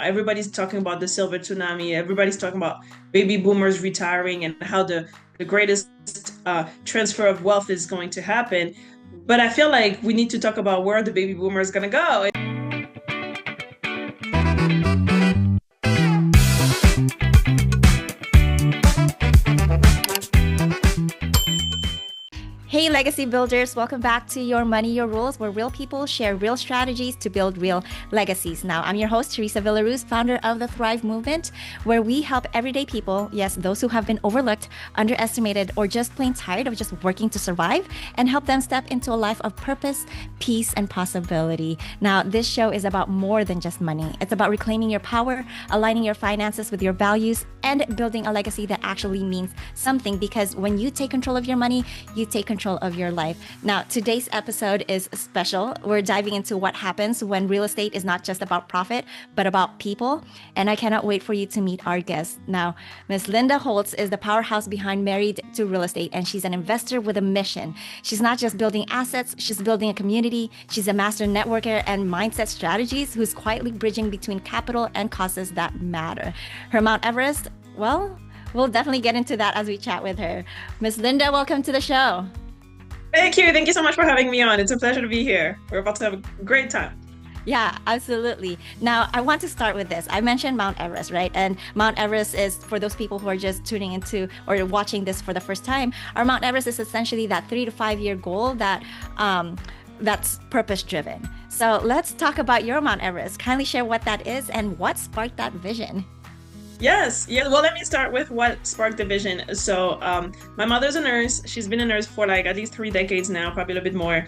Everybody's talking about the silver tsunami. Everybody's talking about baby boomers retiring and how the greatest transfer of wealth is going to happen. But I feel like we need to talk about where the baby boomer is going to go. Hey, legacy builders, welcome back to Your Money, Your Rules, where real people share real strategies to build real legacies. Now, I'm your host, Teresa Villaruz, founder of the Thrive Movement, where we help everyday people, yes, those who have been overlooked, underestimated, or just plain tired of just working to survive, and help them step into a life of purpose, peace, and possibility. Now, this show is about more than just money. It's about reclaiming your power, aligning your finances with your values, and building a legacy that actually means something, because when you take control of your money, you take control of your life. Now, today's episode is special. We're diving into what happens when real estate is not just about profit, but about people. And I cannot wait for you to meet our guest. Now, Miss Linda Holtz is the powerhouse behind Married to Real Estate, and she's an investor with a mission. She's not just building assets, she's building a community. She's a master networker and mindset strategist who's quietly bridging between capital and causes that matter. Her Mount Everest, well, we'll definitely get into that as we chat with her. Miss Linda, welcome to the show. Thank you. Thank you so much for having me on. It's a pleasure to be here. We're about to have a great time. Yeah, absolutely. Now, I want to start with this. I mentioned Mount Everest, right? And Mount Everest is, for those people who are just tuning into or watching this for the first time, our Mount Everest is essentially that 3 to 5 year goal that's purpose driven. So let's talk about your Mount Everest. Kindly share what that is and what sparked that vision. Yes. Yeah. Well, let me start with what sparked the vision. So, my mother's a nurse. She's been a nurse for like at least 3 decades now, probably a little bit more.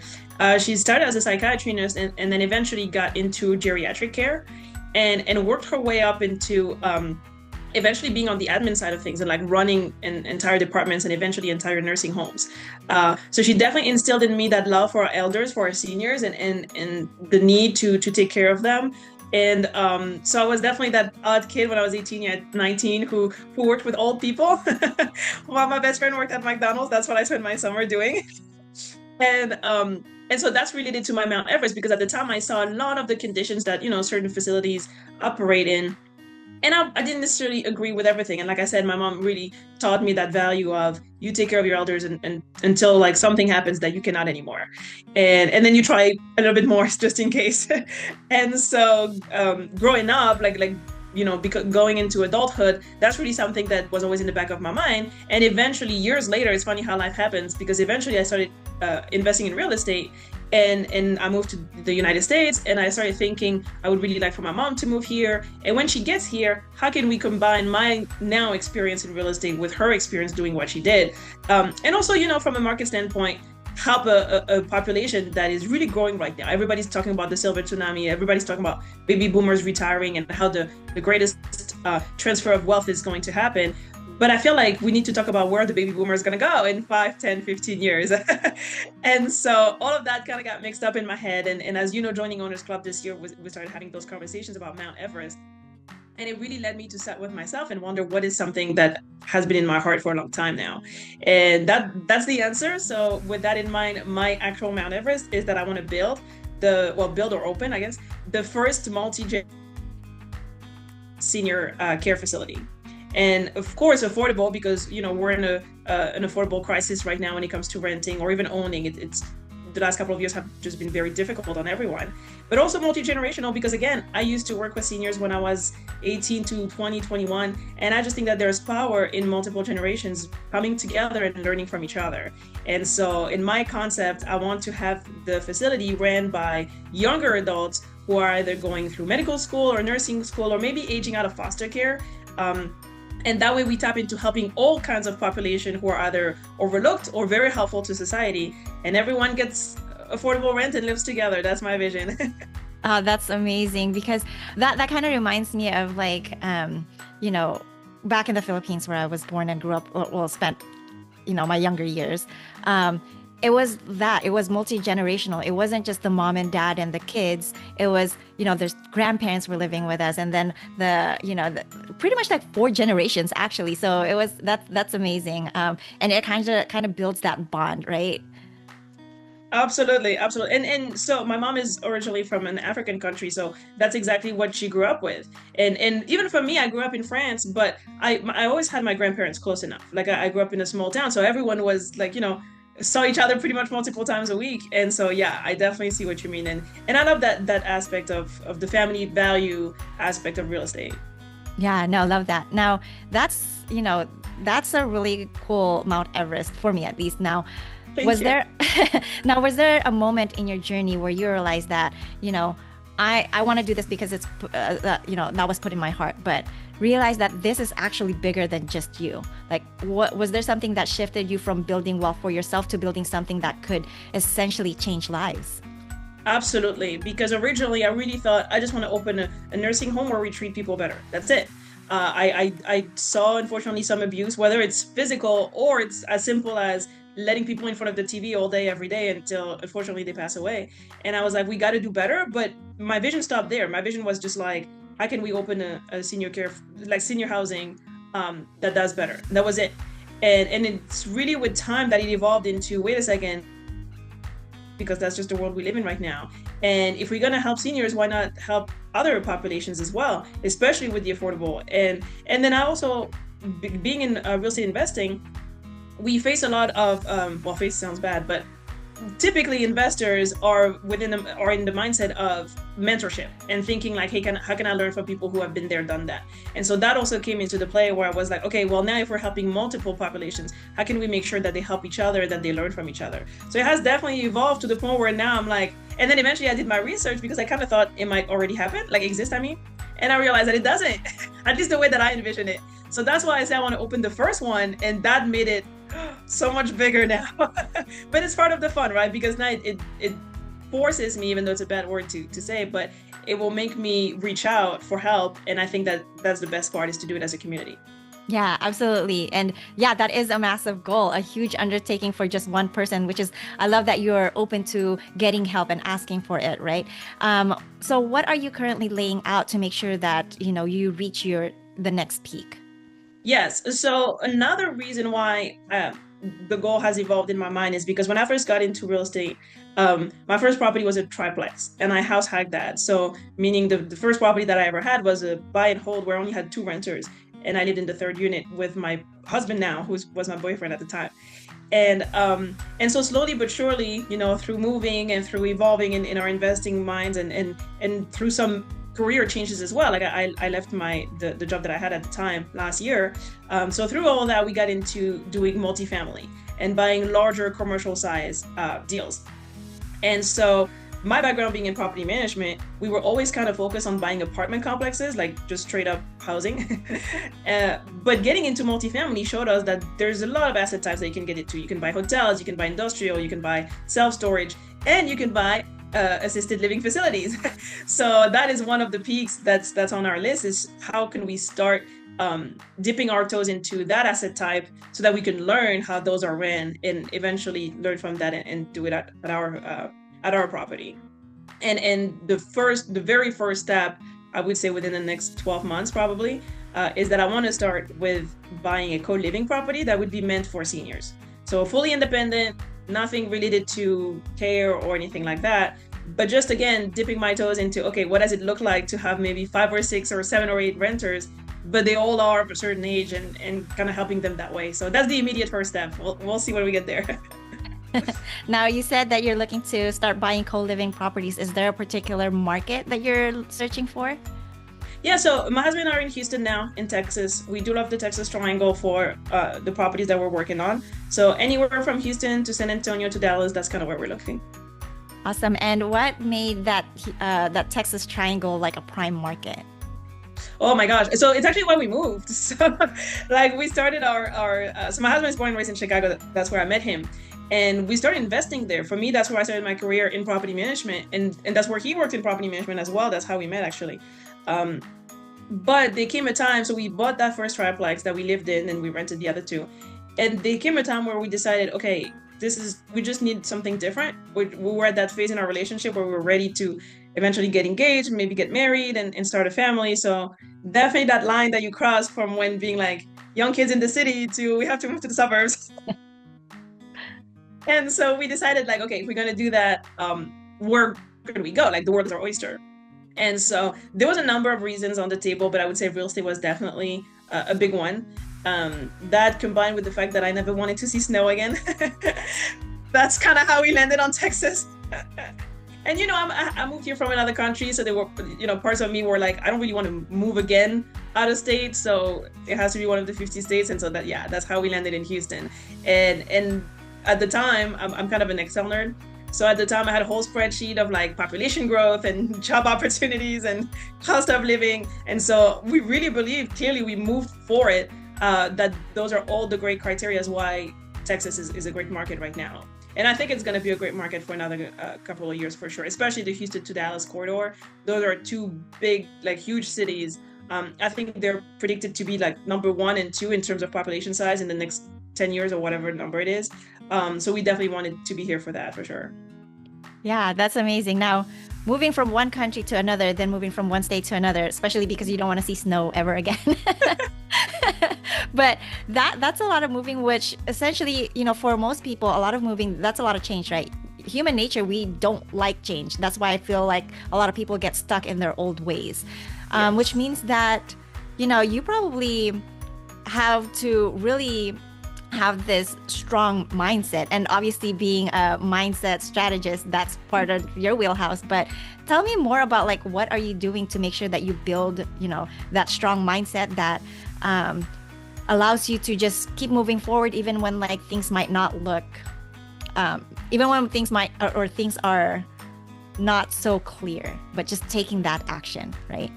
She started as a psychiatry nurse and then eventually got into geriatric care and worked her way up into eventually being on the admin side of things and like running entire departments and eventually entire nursing homes. So she definitely instilled in me that love for our elders, for our seniors, and the need to take care of them. And so I was definitely that odd kid when I was 18 at 19 who worked with old people. While my best friend worked at McDonald's, that's what I spent my summer doing. And so that's related to my Mount Everest because at the time I saw a lot of the conditions that certain facilities operate in. And I didn't necessarily agree with everything. And like I said, my mom really taught me that value of you take care of your elders and until like something happens that you cannot anymore. And then you try a little bit more just in case. And so growing up, because going into adulthood, that's really something that was always in the back of my mind. And eventually, years later, it's funny how life happens because eventually I started investing in real estate and I moved to the United States and I started thinking I would really like for my mom to move here. And when she gets here, how can we combine my now experience in real estate with her experience doing what she did? And also, from a market standpoint, help a population that is really growing right now. Everybody's talking about the silver tsunami. Everybody's talking about baby boomers retiring and how the greatest transfer of wealth is going to happen. But I feel like we need to talk about where the baby boomer is going to go in 5, 10, 15 years. And so all of that kind of got mixed up in my head. And as you know, joining Owners Club this year, we started having those conversations about Mount Everest. And it really led me to sit with myself and wonder what is something that has been in my heart for a long time now. And that's the answer. So with that in mind, my actual Mount Everest is that I want to build or open, I guess, the first multi-gen senior care facility. And of course, affordable because, we're in an affordable crisis right now when it comes to renting or even owning. It's the last couple of years have just been very difficult on everyone, but also multi-generational because again, I used to work with seniors when I was 18 to 20, 21. And I just think that there's power in multiple generations coming together and learning from each other. And so in my concept, I want to have the facility ran by younger adults who are either going through medical school or nursing school, or maybe aging out of foster care. And that way we tap into helping all kinds of population who are either overlooked or very helpful to society. And everyone gets affordable rent and lives together. That's my vision. That's amazing because that kind of reminds me of back in the Philippines where I was born and grew up, spent, my younger years. It was multi-generational. It wasn't just the mom and dad and the kids. It was, there's grandparents were living with us and then pretty much like 4 generations actually. So it was, that's amazing. And it kind of builds that bond, right? Absolutely, absolutely. And so my mom is originally from an African country, so that's exactly what she grew up with. And even for me, I grew up in France, but I always had my grandparents close enough. Like I grew up in a small town, so everyone was like, saw each other pretty much multiple times a week. And so yeah, I definitely see what you mean. And I love that aspect of the family value aspect of real estate. Yeah, no, love that. Now, that's a really cool Mount Everest for me at least. Now, Thank was you. there now was there a moment in your journey where you realized that, I want to do this because that was put in my heart, but realize that this is actually bigger than just you. Like, what was there something that shifted you from building wealth for yourself to building something that could essentially change lives? Absolutely, because originally I really thought I just want to open a nursing home where we treat people better. That's it. I saw unfortunately some abuse, whether it's physical or it's as simple as letting people in front of the TV all day, every day until unfortunately they pass away. And I was like, we got to do better. But my vision stopped there. My vision was just like, how can we open a senior care, like senior housing, that does better? That was it. And it's really with time that it evolved into, wait a second, because that's just the world we live in right now. And if we're going to help seniors, why not help other populations as well, especially with the affordable? And then I also, being in real estate investing, we face a lot of well, face sounds bad, but typically investors are in the mindset of mentorship and thinking like, hey, how can I learn from people who have been there, done that? And so that also came into the play where I was like, okay, well, now if we're helping multiple populations, how can we make sure that they help each other, that they learn from each other? So it has definitely evolved to the point where now I'm like, and then eventually I did my research because I kind of thought it might already happen, like exist, I mean, and I realized that it doesn't, at least the way that I envision it. So that's why I said I want to open the first one, and that made it so much bigger now. But it's part of the fun, right? Because now it forces me, even though it's a bad word to say, but it will make me reach out for help. And I think that that's the best part, is to do it as a community. Yeah, absolutely. And yeah, that is a massive goal, a huge undertaking for just one person, which is, I love that you're open to getting help and asking for it, right? So what are you currently laying out to make sure that, you reach the next peak? Yes. So another reason why the goal has evolved in my mind is because when I first got into real estate, my first property was a triplex, and I house hacked that. So meaning the first property that I ever had was a buy and hold where I only had two renters, and I lived in the third unit with my husband now, who was my boyfriend at the time. And so slowly but surely, through moving and through evolving in our investing minds, and through some career changes as well. Like I left the job that I had at the time last year. So through all of that, we got into doing multifamily and buying larger commercial size deals. And so my background being in property management, we were always kind of focused on buying apartment complexes, like just straight up housing. But getting into multifamily showed us that there's a lot of asset types that you can get into. You can buy hotels, you can buy industrial, you can buy self-storage, and you can buy assisted living facilities. So that is one of the peaks that's on our list, is how can we start dipping our toes into that asset type so that we can learn how those are ran and eventually learn from that and do it at our property. And the very first step, I would say within the next 12 months probably, is that I want to start with buying a co-living property that would be meant for seniors. So fully independent, nothing related to care or anything like that, but just again dipping my toes into, okay, what does it look like to have maybe 5 or 6 or 7 or 8 renters, but they all are of a certain age, and kind of helping them that way. So that's the immediate first step. We'll see when we get there. Now, you said that you're looking to start buying co-living properties. Is there a particular market that you're searching for? Yeah, so my husband and I are in Houston now, in Texas. We do love the Texas Triangle for the properties that we're working on. So anywhere from Houston to San Antonio to Dallas, that's kind of where we're looking. Awesome. And what made that Texas Triangle like a prime market? Oh my gosh. So it's actually when we moved. So like we started so my husband is born and raised in Chicago. That's where I met him. And we started investing there. For me, that's where I started my career in property management. And that's where he worked in property management as well. That's how we met, actually. But there came a time, so we bought that first triplex that we lived in, and we rented the other two. And there came a time where we decided, okay, we just need something different. We were at that phase in our relationship where we were ready to eventually get engaged, maybe get married and start a family. So definitely that line that you cross from when being like young kids in the city to we have to move to the suburbs. And so we decided like, okay, if we're gonna do that, where could we go? Like the world is our oyster. And so there was a number of reasons on the table, but I would say real estate was definitely a big one. That combined with the fact that I never wanted to see snow again. That's kind of how we landed on Texas. And I moved here from another country, so there were parts of me were like, I don't really want to move again out of state, so it has to be one of the 50 states. And so that's how we landed in Houston. And at the time, I'm kind of an Excel nerd. So at the time, I had a whole spreadsheet of like population growth and job opportunities and cost of living. And so we really believe, clearly, we moved for it, that those are all the great criteria as why Texas is a great market right now. And I think it's going to be a great market for another couple of years for sure, especially the Houston to Dallas corridor. Those are two big, like huge cities. I think they're predicted to be like number 1 and 2 in terms of population size in the next 10 years or whatever number it is. So we definitely wanted to be here for that for sure. Yeah, that's amazing. Now, moving from one country to another, then moving from one state to another, especially because you don't want to see snow ever again. But that's a lot of moving, which essentially, for most people, a lot of moving, that's a lot of change, right? Human nature, we don't like change. That's why I feel like a lot of people get stuck in their old ways, Yes. which means that, you probably have to really have this strong mindset. And obviously, being a mindset strategist, that's part of your wheelhouse. But tell me more about like what are you doing to make sure that you build, that strong mindset that allows you to just keep moving forward, even when like things might not look, even when things might or things are not so clear, but just taking that action, right?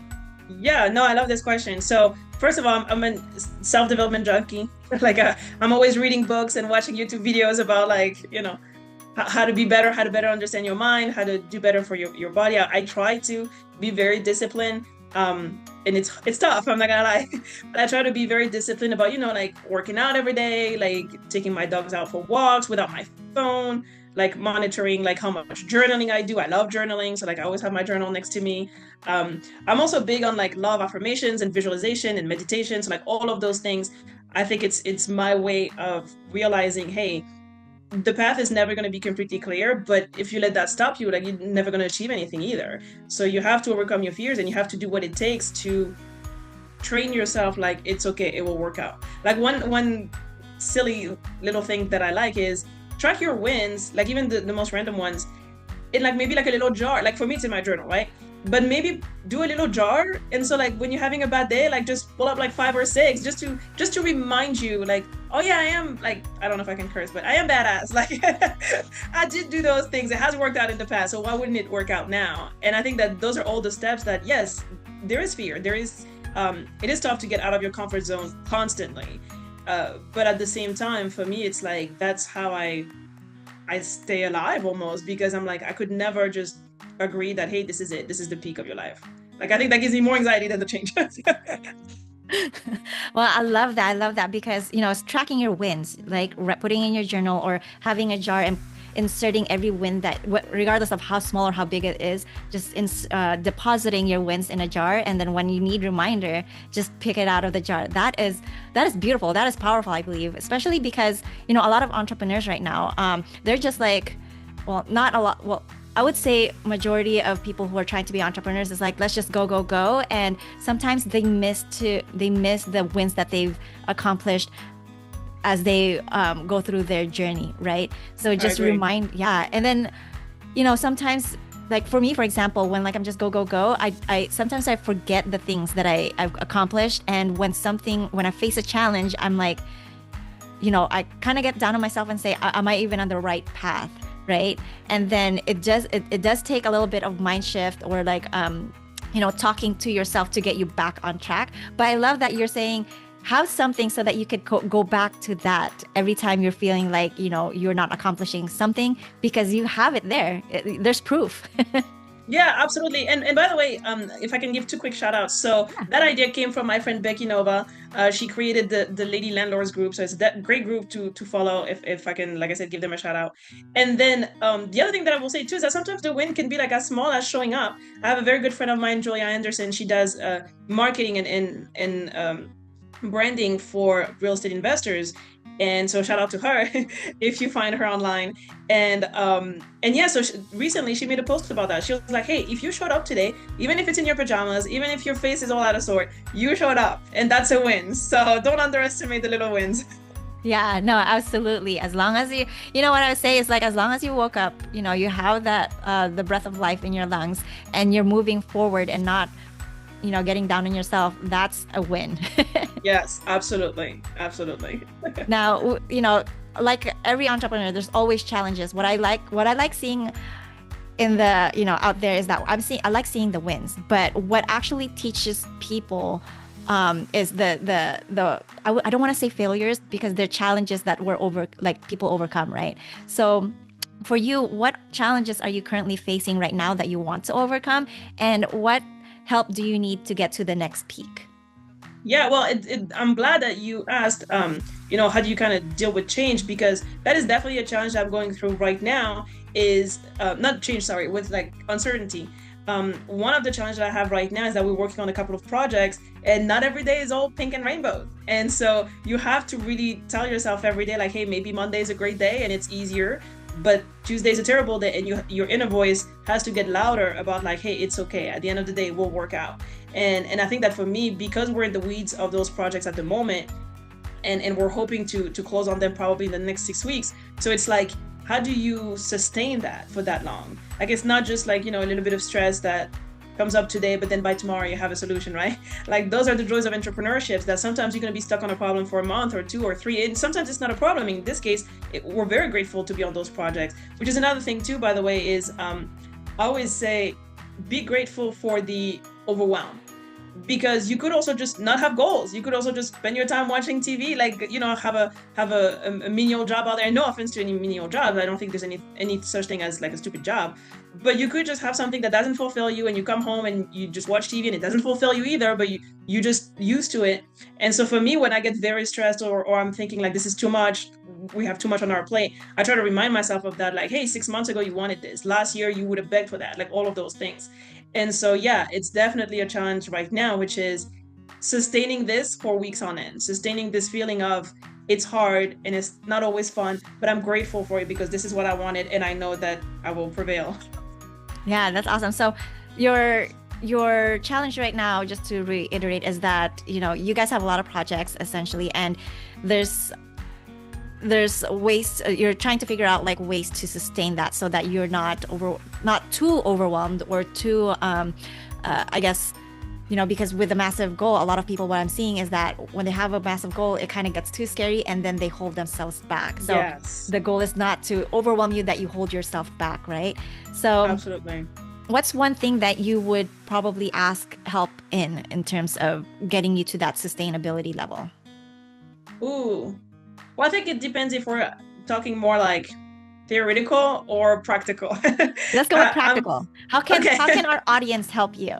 Yeah, no, I love this question. So, first of all, I'm a self-development junkie. Like, I'm always reading books and watching YouTube videos about like, how to be better, how to better understand your mind, how to do better for your body. I try to be very disciplined. And it's tough, I'm not gonna lie. But I try to be very disciplined about, like working out every day, like taking my dogs out for walks without my phone, like monitoring like how much journaling I do. I love journaling, so like I always have my journal next to me. I'm also big on like law of affirmations and visualization and meditation. So like all of those things, I think it's my way of realizing, hey, the path is never going to be completely clear, but if you let that stop you, like you're never going to achieve anything either. So you have to overcome your fears and you have to do what it takes to train yourself like it's okay, it will work out. Like one silly little thing that I like is track your wins, like even the most random ones, in like maybe like a little jar. Like for me, it's in my journal, right? But maybe do a little jar. And so like when you're having a bad day, like just pull up like 5 or 6 just to remind you, like, oh yeah, I am like, I don't know if I can curse, but I am badass. Like I did do those things. It has worked out in the past. So why wouldn't it work out now? And I think that those are all the steps that, yes, there is fear. There is it is tough to get out of your comfort zone constantly. But at the same time, for me, it's like that's how I stay alive almost, because I'm like, I could never just agree that, hey, this is it. This is the peak of your life. Like, I think that gives me more anxiety than the changes. Well, I love that. I love that because, it's tracking your wins, like putting in your journal or having a jar and inserting every win that, regardless of how small or how big it is, just depositing your wins in a jar. And then when you need reminder, just pick it out of the jar. That is beautiful. That is powerful, I believe, especially because, a lot of entrepreneurs right now, they're just like, well, not a lot. Well, I would say majority of people who are trying to be entrepreneurs is like, let's just go, go, go. And sometimes they miss the wins that they've accomplished as they go through their journey, right? So just remind, yeah. And then, sometimes like for me, for example, when like I'm just go, go, go, I sometimes I forget the things that I've accomplished. And when I face a challenge, I'm like, I kind of get down on myself and say, am I even on the right path? Right. And then it does take a little bit of mind shift or like, talking to yourself to get you back on track. But I love that you're saying have something so that you could go back to that every time you're feeling like, you're not accomplishing something because you have it there. There's proof. Yeah, absolutely. And by the way, if I can give 2 quick shout outs. So that idea came from my friend Becky Nova. She created the Lady Landlords group. So it's that great group to follow if I can, like I said, give them a shout out. And then the other thing that I will say too is that sometimes the win can be like as small as showing up. I have a very good friend of mine, Julia Anderson. She does marketing and branding for real estate investors. And so shout out to her if you find her online. And yeah, so recently she made a post about that. She was like, hey, if you showed up today, even if it's in your pajamas, even if your face is all out of sort, you showed up, and that's a win. So don't underestimate the little wins. Yeah, no, absolutely. As long as you know what I would say is like, as long as you woke up, you have that, the breath of life in your lungs and you're moving forward and not, getting down on yourself, that's a win. Yes, absolutely. Absolutely. Now, like every entrepreneur, there's always challenges. What I like seeing in the, out there is that I like seeing the wins, but what actually teaches people is I don't want to say failures because they're challenges that people overcome, right? So for you, what challenges are you currently facing right now that you want to overcome, and what help do you need to get to the next peak? Yeah, well, I'm glad that you asked, how do you kind of deal with change? Because that is definitely a challenge that I'm going through right now is not change, sorry, with like uncertainty. One of the challenges that I have right now is that we're working on a couple of projects, and not every day is all pink and rainbow. And so you have to really tell yourself every day, like, hey, maybe Monday is a great day and it's easier, but Tuesday's a terrible day, and your inner voice has to get louder about like, hey, it's okay. At the end of the day, we'll work out. And I think that for me, because we're in the weeds of those projects at the moment, and we're hoping to close on them probably in the next 6 weeks. So it's like, how do you sustain that for that long? Like, it's not just like, a little bit of stress that comes up today, but then by tomorrow you have a solution, right? Like, those are the joys of entrepreneurship, that sometimes you're going to be stuck on a problem for a month or 2 or 3, and sometimes it's not a problem. In this case, we're very grateful to be on those projects, which is another thing too, by the way, is I always say, be grateful for the overwhelm, because you could also just not have goals. You could also just spend your time watching TV, like, have a menial job out there. No offense to any menial jobs. I don't think there's any such thing as like a stupid job. But you could just have something that doesn't fulfill you, and you come home and you just watch TV and it doesn't fulfill you either, but you just used to it. And so for me, when I get very stressed, or I'm thinking like this is too much, we have too much on our plate, I try to remind myself of that, like, hey, 6 months ago you wanted this. Last year you would have begged for that, like all of those things. And so, yeah, it's definitely a challenge right now, which is sustaining this for weeks on end, sustaining this feeling of it's hard and it's not always fun, but I'm grateful for it because this is what I wanted, and I know that I will prevail. Yeah, that's awesome. So your challenge right now, just to reiterate, is that, you guys have a lot of projects essentially, and there's ways, you're trying to figure out like ways to sustain that so that you're not too overwhelmed or too I guess, because with a massive goal, a lot of people, what I'm seeing is that when they have a massive goal, it kind of gets too scary and then they hold themselves back. So Yes, the goal is not to overwhelm you, that you hold yourself back, right? So absolutely. what's one thing that you would probably ask help in terms of getting you to that sustainability level? Ooh. Well, I think it depends if we're talking more like theoretical or practical. Let's go with I'm practical. How can okay. how can our audience help you?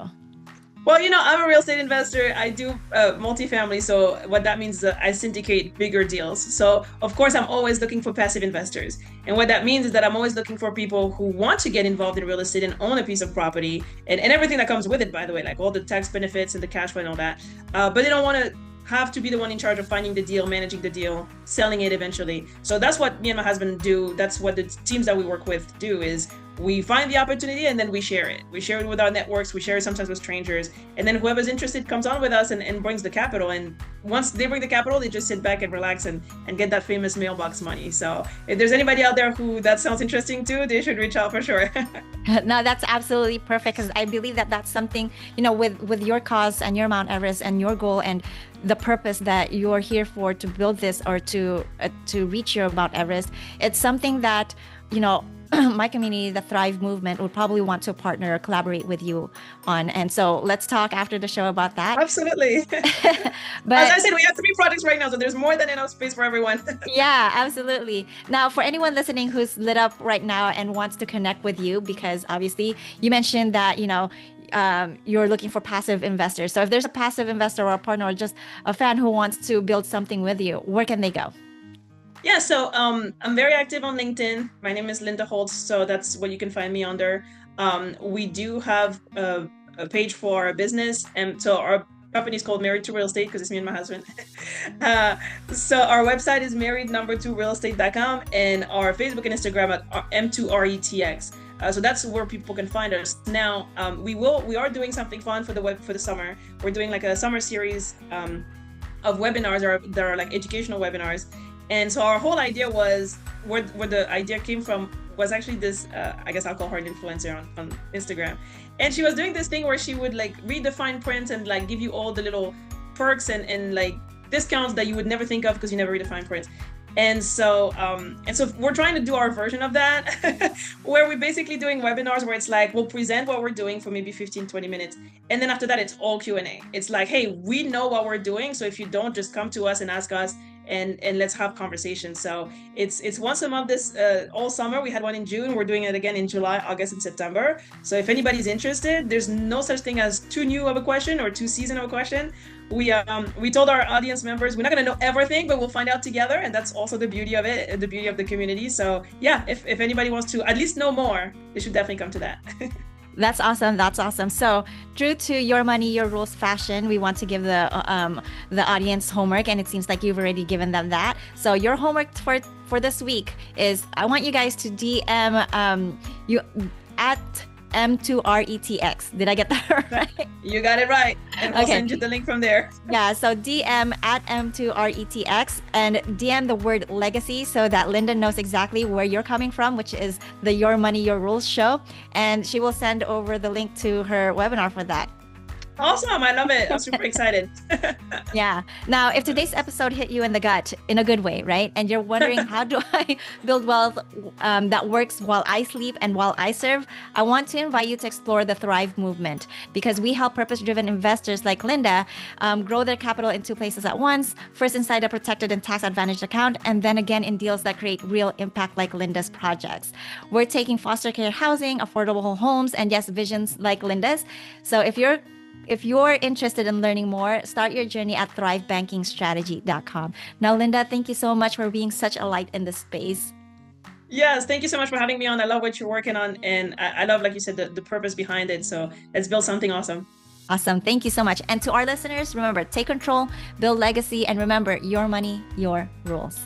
Well, I'm a real estate investor. I do multifamily. So what that means is that I syndicate bigger deals. So of course, I'm always looking for passive investors. And what that means is that I'm always looking for people who want to get involved in real estate and own a piece of property, and everything that comes with it, by the way, like all the tax benefits and the cash flow and all that. But they don't want to have to be the one in charge of finding the deal, managing the deal, selling it eventually. So that's what me and my husband do. That's what the teams that we work with do, is we find the opportunity and then we share it. We share it with our networks. We share it sometimes with strangers. And then whoever's interested comes on with us and brings the capital. And once they bring the capital, they just sit back and relax and get that famous mailbox money. So if there's anybody out there who that sounds interesting too, they should reach out for sure. No, that's absolutely perfect, because I believe that that's something, with your cause and your Mount Everest and your goal and the purpose that you're here for, to build this or to reach your Mount Everest. It's something that, my community, the Thrive movement, would probably want to partner or collaborate with you on. And so let's talk after the show about that. Absolutely. But as I said, we have 3 projects right now, so there's more than enough space for everyone. yeah, absolutely. Now, for anyone listening who's lit up right now and wants to connect with you, because obviously you mentioned that, you're looking for passive investors. So if there's a passive investor or a partner or just a fan who wants to build something with you, where can they go? Yeah, so I'm very active on LinkedIn. My name is Linda Holtz, so that's what you can find me under. We do have a page for our business, and so company is called Married to Real Estate because it's me and my husband. uh, so our website is married2realestate.com, and our Facebook and Instagram at M2RETX. So that's where people can find us. Now, we are doing something fun for the summer. We're doing like a summer series of webinars, or there are like educational webinars. And so our whole idea was, where the idea came from was actually this, I guess I'll call her an influencer on Instagram. And she was doing this thing where she would like read the fine print and like give you all the little perks and like discounts that you would never think of because you never read the fine print. And so we're trying to do our version of that, where we're basically doing webinars where it's like, we'll present what we're doing for maybe 15, 20 minutes. And then after that, it's all Q&A. It's like, hey, we know what we're doing. So if you don't, just come to us and ask us, and let's have conversations. So it's once a month this all summer. We had one in June. We're doing it again in July, August, and September. So if anybody's interested, there's no such thing as too new of a question or too seasoned of a question. We told our audience members we're not going to know everything, but we'll find out together, and that's also the beauty of it, the beauty of the community. So yeah, if anybody wants to at least know more, they should definitely come to that. That's awesome. That's awesome. So true to your money, your rules fashion, we want to give the audience homework, and it seems like you've already given them that. So your homework for this week is, I want you guys to DM you at M2RETX. Did I get that right? You got it right. And I'll send you the link from there. Yeah, so DM at M2RETX and DM the word legacy so that Linda knows exactly where you're coming from, which is the Your Money, Your Rules show. And she will send over the link to her webinar for that. Awesome. I love it. I'm super excited. Yeah. Now, if today's episode hit you in the gut in a good way, right? And you're wondering, how do I build wealth that works while I sleep and while I serve? I want to invite you to explore the Thrive movement, because we help purpose-driven investors like Linda grow their capital in two places at once. First, inside a protected and tax-advantaged account, and then again in deals that create real impact like Linda's projects. We're taking foster care housing, affordable homes, and yes, visions like Linda's. So if you're interested in learning more, start your journey at thrivebankingstrategy.com. Now, Linda, thank you so much for being such a light in this space. Yes, thank you so much for having me on. I love what you're working on, and I love, like you said, the purpose behind it. So let's build something awesome. Awesome. Thank you so much. And to our listeners, remember, take control, build legacy, and remember, your money, your rules.